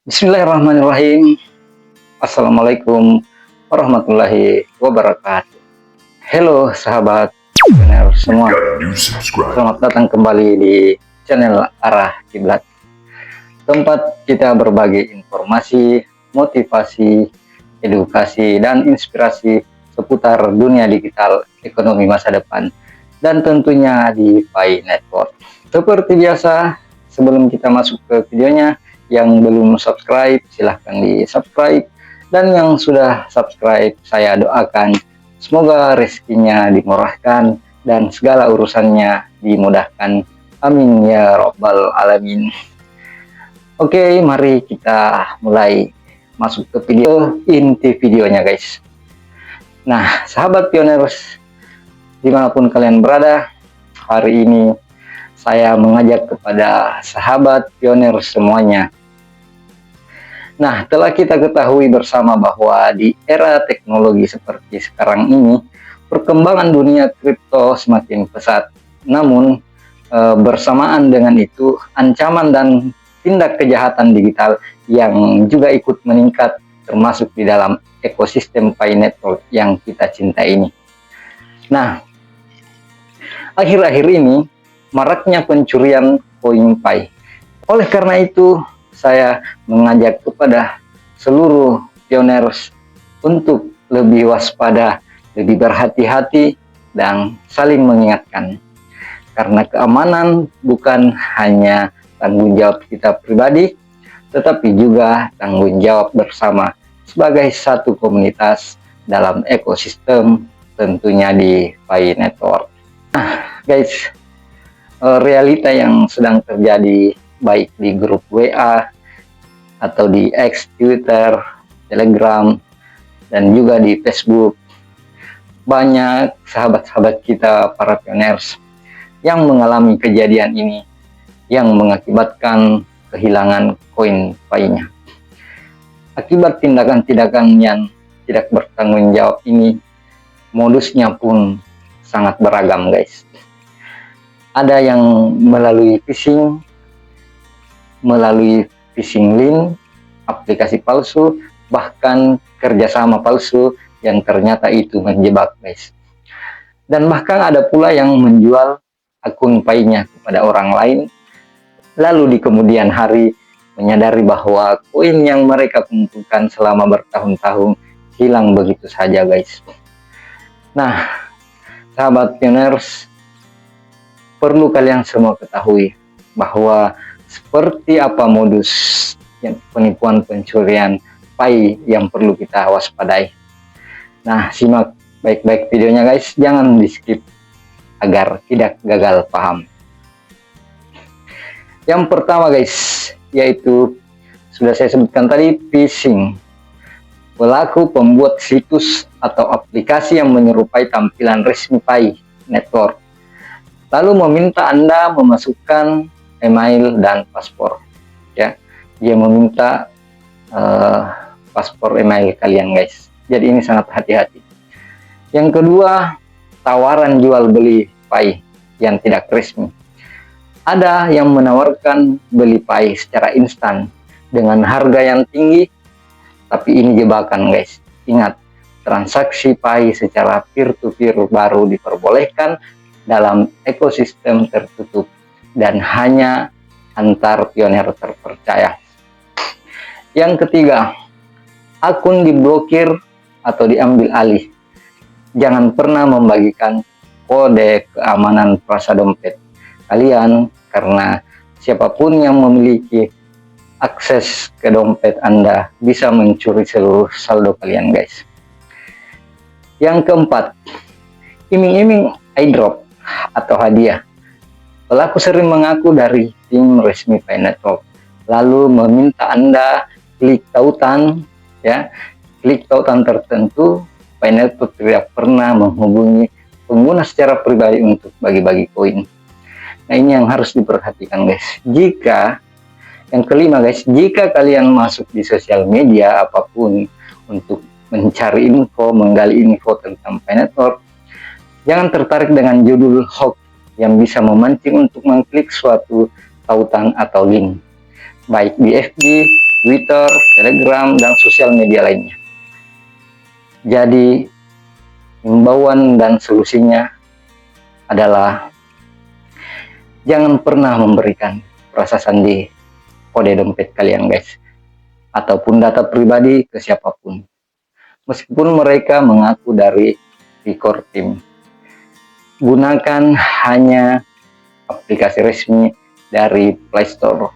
Bismillahirrahmanirrahim. Assalamualaikum warahmatullahi wabarakatuh. Hello sahabat entrepreneur semua. Selamat datang kembali di channel Arah Kiblat. Tempat kita berbagi informasi, motivasi, edukasi, dan inspirasi seputar dunia digital, ekonomi masa depan, dan tentunya di Pi Network. Seperti biasa, sebelum kita masuk ke videonya, yang belum subscribe silahkan di subscribe, dan yang sudah subscribe saya doakan semoga rezekinya dimurahkan dan segala urusannya dimudahkan, amin ya robbal alamin. Oke, mari kita mulai masuk ke video inti videonya guys. Nah sahabat pioners dimanapun kalian berada, hari ini saya mengajak kepada sahabat pionir semuanya. Nah, telah kita ketahui bersama bahwa di era teknologi seperti sekarang ini, perkembangan dunia kripto semakin pesat. Namun, bersamaan dengan itu, ancaman dan tindak kejahatan digital yang juga ikut meningkat, termasuk di dalam ekosistem Pi Network yang kita cintai ini. Nah, akhir-akhir ini, maraknya pencurian koin Pi. Oleh karena itu, saya mengajak kepada seluruh pioners untuk lebih waspada, lebih berhati-hati, dan saling mengingatkan. Karena keamanan bukan hanya tanggung jawab kita pribadi, tetapi juga tanggung jawab bersama sebagai satu komunitas dalam ekosistem, tentunya di Pi Network. Nah guys, realita yang sedang terjadi baik di grup WA atau di X, Twitter, Telegram, dan juga di Facebook, banyak sahabat-sahabat kita para pioners yang mengalami kejadian ini yang mengakibatkan kehilangan koin Pi-nya. Akibat tindakan-tindakan yang tidak bertanggung jawab ini, modusnya pun sangat beragam guys. Ada yang melalui phishing, link, aplikasi palsu, bahkan kerjasama palsu yang ternyata itu menjebak guys. Dan bahkan ada pula yang menjual akun Pi-nya kepada orang lain, lalu di kemudian hari menyadari bahwa koin yang mereka kumpulkan selama bertahun-tahun hilang begitu saja guys. Nah sahabat pioners, perlu kalian semua ketahui bahwa seperti apa modus penipuan pencurian Pi yang perlu kita waspadai. Nah, simak baik-baik videonya guys, jangan di skip agar tidak gagal paham. Yang pertama guys, yaitu sudah saya sebutkan tadi, phishing. Pelaku pembuat situs atau aplikasi yang menyerupai tampilan resmi Pi Network, lalu meminta Anda memasukkan email dan paspor. Ya, dia meminta paspor email kalian guys. Jadi ini sangat hati-hati. Yang kedua, tawaran jual beli Pi yang tidak resmi. Ada yang menawarkan beli Pi secara instan dengan harga yang tinggi, tapi ini jebakan guys. Ingat, transaksi Pi secara peer-to-peer baru diperbolehkan dalam ekosistem tertutup dan hanya antar pionir terpercaya. Yang ketiga, akun diblokir atau diambil alih. Jangan pernah membagikan kode keamanan frasa dompet kalian, karena siapapun yang memiliki akses ke dompet Anda bisa mencuri seluruh saldo kalian guys. Yang keempat, iming-iming airdrop atau hadiah. Pelaku sering mengaku dari tim resmi Pi Network, lalu meminta Anda klik tautan, ya, klik tautan tertentu. Pi Network tidak pernah menghubungi pengguna secara pribadi untuk bagi-bagi koin. Nah ini yang harus diperhatikan guys. Yang kelima guys, jika kalian masuk di sosial media apapun untuk mencari info, menggali info tentang Pi Network, jangan tertarik dengan judul hoax yang bisa memancing untuk mengklik suatu tautan atau link, baik di FB, Twitter, Telegram, dan sosial media lainnya. Jadi, himbauan dan solusinya adalah jangan pernah memberikan prasasti di kode dompet kalian guys, ataupun data pribadi ke siapapun. Meskipun mereka mengaku dari Core Team, gunakan hanya aplikasi resmi dari Play Store,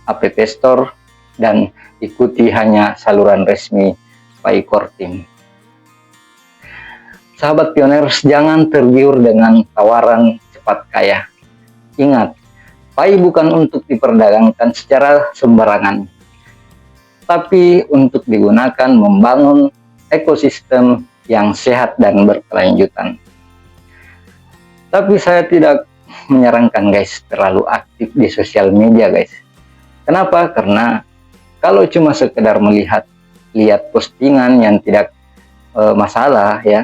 App Store, dan ikuti hanya saluran resmi Core Team. Sahabat pioners, jangan tergiur dengan tawaran cepat kaya. Ingat, Pai bukan untuk diperdagangkan secara sembarangan, tapi untuk digunakan membangun ekosistem yang sehat dan berkelanjutan. Tapi saya tidak menyarankan guys terlalu aktif di sosial media guys. Kenapa? Karena kalau cuma sekedar lihat postingan yang tidak masalah ya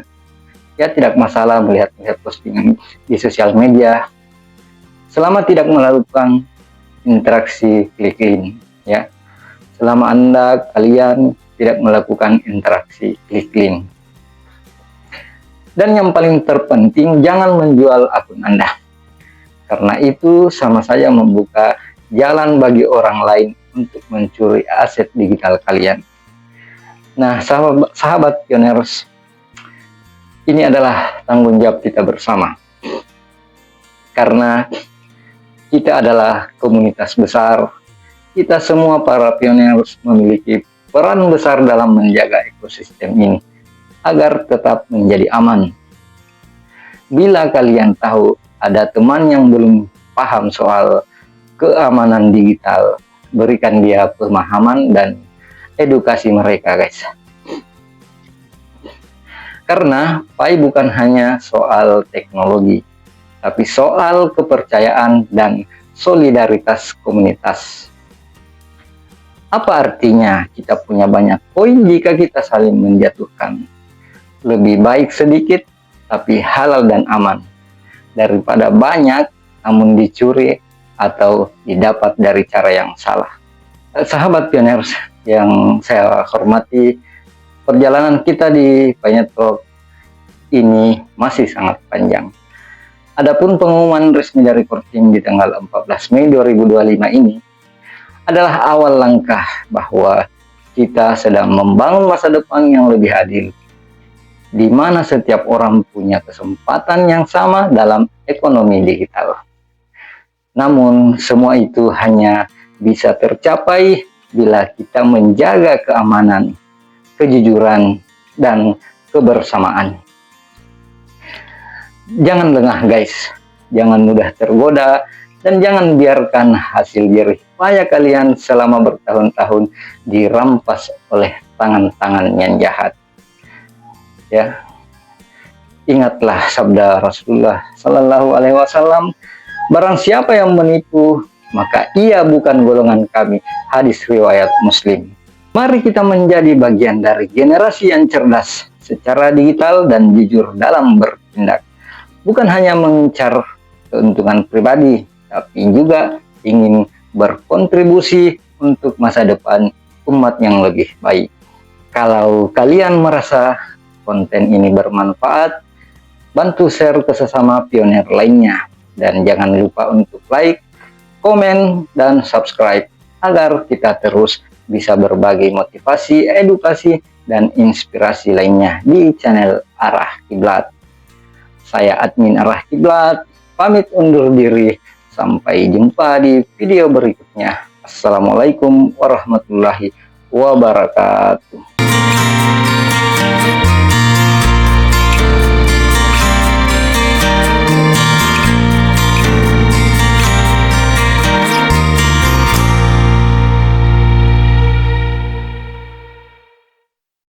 tidak masalah melihat postingan di sosial media selama tidak melakukan interaksi klik link ya. Selama kalian tidak melakukan interaksi klik link. Dan yang paling terpenting, jangan menjual akun Anda. Karena itu sama saja membuka jalan bagi orang lain untuk mencuri aset digital kalian. Nah, sahabat pioners, ini adalah tanggung jawab kita bersama. Karena kita adalah komunitas besar, kita semua para pioners memiliki peran besar dalam menjaga ekosistem ini agar tetap menjadi aman. Bila kalian tahu ada teman yang belum paham soal keamanan digital, berikan dia pemahaman dan edukasi mereka guys. Karena Pai bukan hanya soal teknologi, tapi soal kepercayaan dan solidaritas komunitas. Apa artinya kita punya banyak poin jika kita saling menjatuhkan? Lebih baik sedikit tapi halal dan aman daripada banyak namun dicuri atau didapat dari cara yang salah. Sahabat pioners yang saya hormati, perjalanan kita di Pai Network ini masih sangat panjang. Adapun pengumuman resmi dari Core Team di tanggal 14 Mei 2025 ini adalah awal langkah bahwa kita sedang membangun masa depan yang lebih adil, di mana setiap orang punya kesempatan yang sama dalam ekonomi digital. Namun semua itu hanya bisa tercapai bila kita menjaga keamanan, kejujuran, dan kebersamaan. Jangan lengah guys, jangan mudah tergoda, dan jangan biarkan hasil jerih payah kalian selama bertahun-tahun dirampas oleh tangan-tangan yang jahat. Ya, ingatlah sabda Rasulullah Sallallahu Alaihi Wasallam, barang siapa yang menipu maka ia bukan golongan kami. Hadis riwayat Muslim. Mari kita menjadi bagian dari generasi yang cerdas secara digital dan jujur dalam bertindak. Bukan hanya mengincar keuntungan pribadi, tapi juga ingin berkontribusi untuk masa depan umat yang lebih baik. Kalau kalian merasa konten ini bermanfaat, bantu share ke sesama pionir lainnya. Dan jangan lupa untuk like, komen, dan subscribe agar kita terus bisa berbagi motivasi, edukasi, dan inspirasi lainnya di channel Arah Kiblat. Saya admin Arah Kiblat, pamit undur diri. Sampai jumpa di video berikutnya. Assalamualaikum warahmatullahi wabarakatuh.